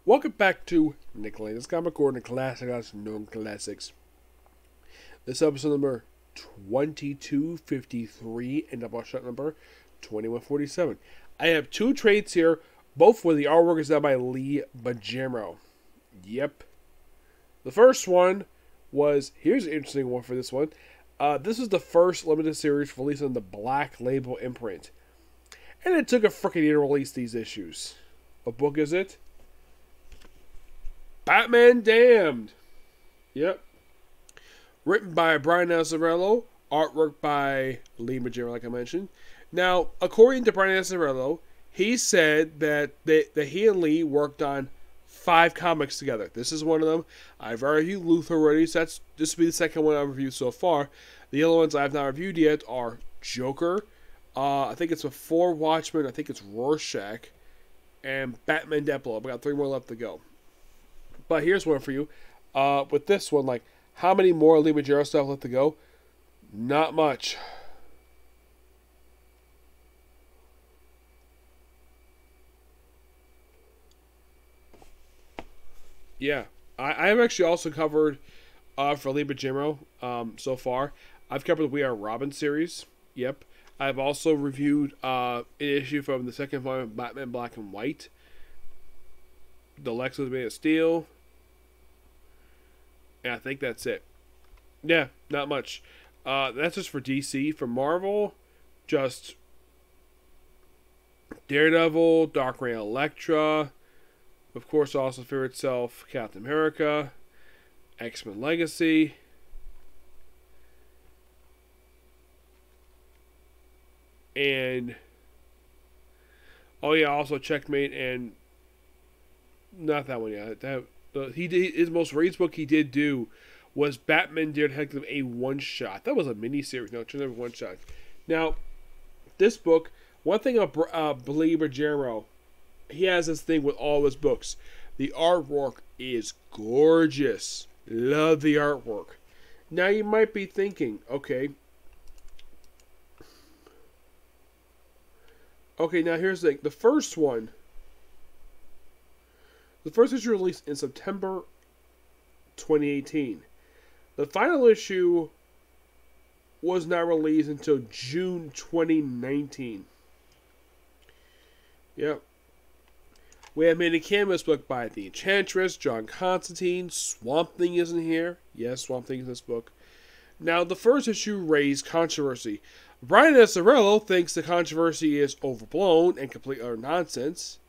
Welcome back to Lenz Comic Corner Classic us known classics. This episode number 2253 and Doubleshot number 2147. I have two trades here, both where the artwork is done by Lee Bajero. Yep. The first one was, here's an interesting one for this one. This is the first limited series released on the Black Label imprint. And it took a freaking year to release these issues. What book is it? Batman Damned. Yep. Written by Brian Azzarello. Artwork by Lee Bajero, like I mentioned. Now, according to Brian Azzarello, he said that he and Lee worked on 5 comics together. This is one of them. I've reviewed Luthor already, so this will be the second one I've reviewed so far. The other ones I have not reviewed yet are Joker. I think it's Before Watchmen. I think it's Rorschach. And Batman Deplo. We got 3 more left to go. But here's one for you. With this one, like, how many more Lee Bajero stuff left to go? Not much. Yeah. I have actually also covered, for Lee Bajero, so far. I've covered the We Are Robin series. Yep. I've also reviewed an issue from the second volume of Batman Black and White. The Lex was made of steel. And I think that's it. Yeah, not much. That's just for DC. For Marvel, just Daredevil, Dark Reign Elektra, of course also for itself, Captain America, X-Men Legacy, and oh yeah, also Checkmate, and not that one yet. He did his most recent book he did do was Batman Dear Detective, a one-shot. That was a mini-series. No, it turned into a one-shot. Now, this book, one thing about Lee Bajero, he has this thing with all his books. The artwork is gorgeous. Love the artwork. Now, you might be thinking, okay, now here's the thing. The first issue released in September 2018. The final issue was not released until June 2019. Yep. We have made a canvas book by The Enchantress, John Constantine. Swamp Thing isn't here. Yes, Swamp Thing is in this book. Now, the first issue raised controversy. Brian Azzarello thinks the controversy is overblown and complete utter nonsense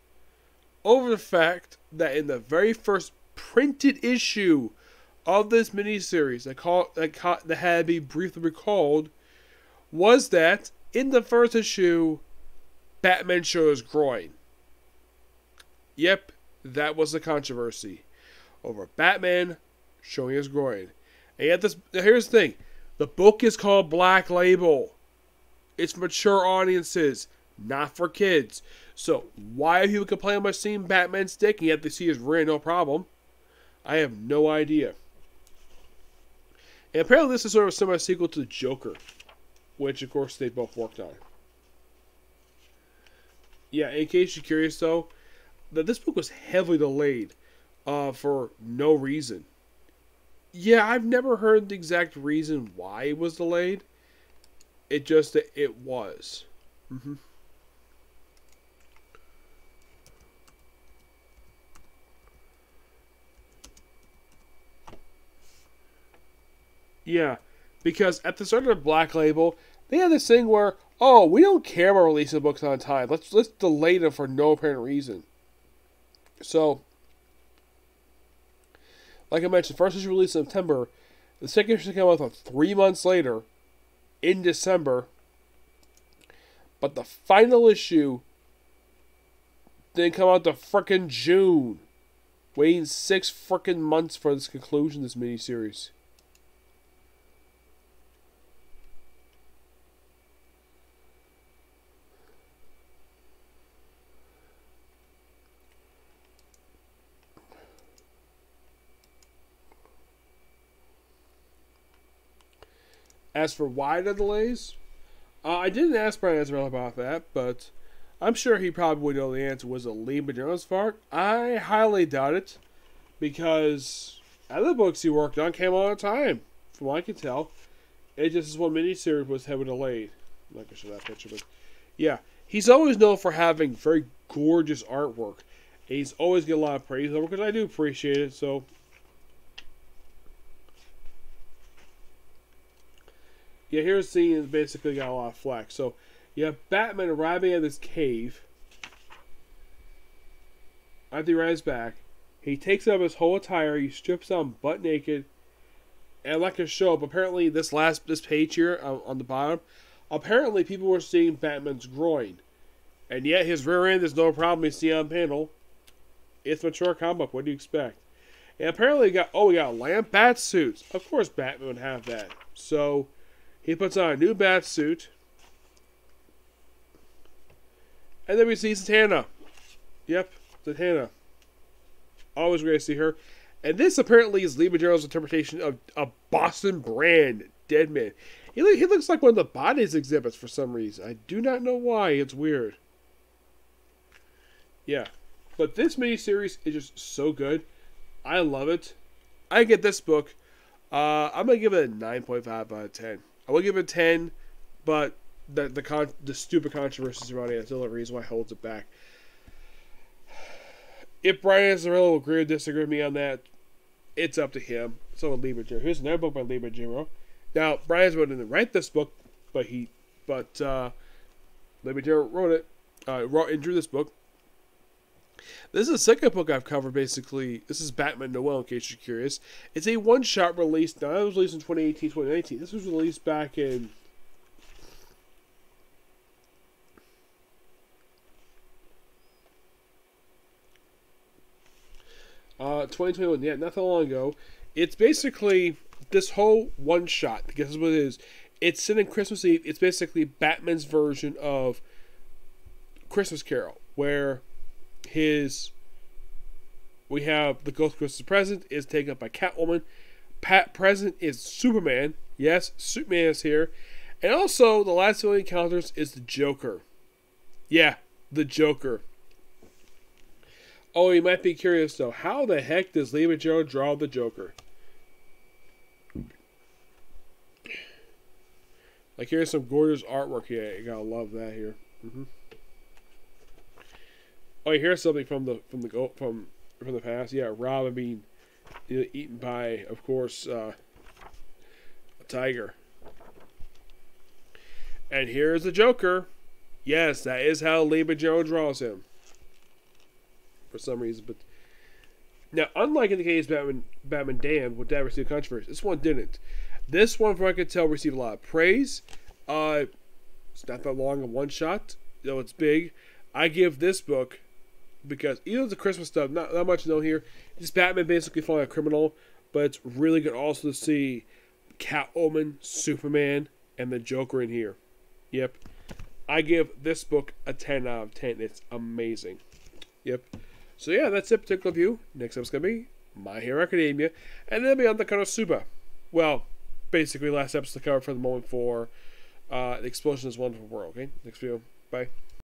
over the fact that in the very first printed issue of this miniseries that had to be briefly recalled was that in the first issue, Batman shows groin. Yep, that was the controversy over Batman showing his groin. And yet here's the thing. The book is called Black Label. It's for mature audiences, not for kids. So, why are people complaining about seeing Batman's dick and yet they see his rear, no problem? I have no idea. And apparently this is sort of a similar sequel to Joker, which of course they both worked on. Yeah, in case you're curious though, that this book was heavily delayed for no reason. Yeah, I've never heard the exact reason why it was delayed. It was. Mm-hmm. Yeah, because at the start of Black Label, they had this thing where, oh, we don't care about releasing books on time. Let's delay them for no apparent reason. So, like I mentioned, first issue released in September. The second issue came out 3 months later, in December. But the final issue didn't come out to frickin' June. Waiting 6 frickin' months for this conclusion, this miniseries. As for why the delays, I didn't ask Brian Azzarello about that, but I'm sure he probably would know the answer. Was it Lee Majerno's fault? I highly doubt it, because other books he worked on came on time, from what I can tell. It just is one miniseries was heavily delayed. I'm not gonna show that picture, but yeah, he's always known for having very gorgeous artwork. And he's always getting a lot of praise over, because I do appreciate it. So yeah, here's the scene. It's basically got a lot of flack. So you have Batman arriving at this cave. After he rides back, he takes up his whole attire. He strips down butt naked. And like a show up, apparently this page here on the bottom, apparently people were seeing Batman's groin. And yet his rear end is no problem. You see on panel. It's mature comic book. What do you expect? And apparently we got lamp bat suits. Of course Batman would have that. So he puts on a new bat suit. And then we see Zatanna. Yep, Zatanna. Always great to see her. And this apparently is Lee Majerno's interpretation of a Boston Brand Deadman. He looks like one of the Bodies exhibits for some reason. I do not know why. It's weird. Yeah. But this miniseries is just so good. I love it. I get this book. I'm going to give it a 9.5 out of 10. I will give it 10, but the stupid controversies surrounding it is the only reason why it holds it back. If Brian Azzarello will agree or disagree with me on that, it's up to him. So will Lee Majerno. Here's another book by Lee Majerno. Now, Brian Azzarello didn't write this book, but Lee Majerno wrote it. Wrote and drew this book. This is the second book I've covered, basically. This is Batman Noel, in case you're curious. It's a one-shot release. Now, that was released in 2018, 2019. This was released back in 2021. Yeah, not that long ago. It's basically this whole one-shot. Guess what it is? It's set in Christmas Eve. It's basically Batman's version of Christmas Carol, where we have the Ghost of Christmas Present is taken up by Catwoman. Present is Superman. Yes, Superman is here. And also, the last villain he encounters is the Joker. Yeah, the Joker. Oh, you might be curious though. How the heck does Lee Majerno draw the Joker? Like, here's some gorgeous artwork here. You gotta love that here. Oh, here's something from the past. Yeah, Robin being eaten by, of course, a tiger. And here's the Joker. Yes, that is how Lee Majerno draws him. For some reason, but now, unlike in the case of Batman Damned, would that receive controversy? This one didn't. This one, from what I could tell, received a lot of praise. It's not that long, a one shot, though it's big. I give this book, because even the Christmas stuff, not much known here. It's Batman basically following a criminal, but it's really good also to see Catwoman, Superman, and the Joker in here. Yep. I give this book a 10 out of 10. It's amazing. Yep. So yeah, that's it, particular review. Next up is going to be My Hero Academia, and then be on the Konosuba. Well, basically last episode covered for the moment for The Explosion is a Wonderful World. Okay, next video. Bye.